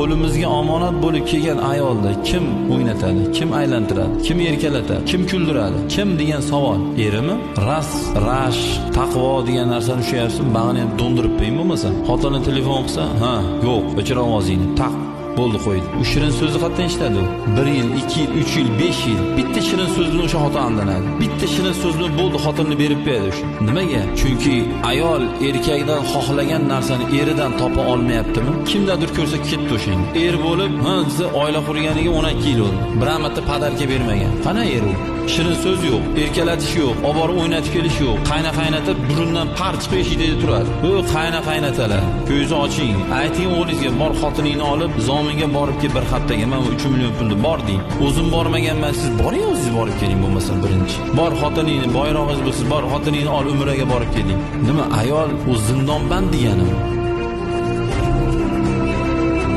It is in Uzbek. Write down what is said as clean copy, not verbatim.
qo'limizga omonat bo'lib kelgan ayolni kim o'ynatadi, kim aylantiradi, kim erkalatadi, kim kuldiradi, kim degan savol. Erimi? Rash, taqvo degan narsani ushlayapsiz, bag'ini ham do'ndirib qo'ying bo'lmasa. Xotini telefon qilsa, ha, yo'q, o'chir ovozingni, taq bo'ldi qo'ydi. U shirin so'zni qatdan eshitadi u? 1 yil, 2 yil, 3 yil, 5 yil. Bitta shirin so'z bilan o'sha xotin aldanadi. Bitta shirin so'z bilan bo'ldi, xotinni berib qo'yadi o'sha. Nimaga? Chunki ayol erkakdan xohlagan narsani eridan topa olmayaptimi? Kimdadir ko'rsa ketdi o'shang. Er bo'lib, ha, siz oila qurganiga 12 yil bo'ldi. Bir marta padarka bermagan. Qana er u? Shirin so'z yo'q, erkalatish yo'q, olib borib o'ynatib kelish yo'q. Qaynatib burundan par chiqib eshikda turadi. Bu qaynatalar. Ko'zni oching. Ayting o'g'lingizga, bor xotiningni olib zominga borib kel bir haftaga. Men 3 million pulni bor deng. O'zim bormaganman, siz boring, o'zingiz borib keling bo'lmasa birinchi. Bor xotiningni, boyrog'ingiz bo'lsa, bor xotiningni ol umraga borib keling. Nima ayol u zindonband deganimi?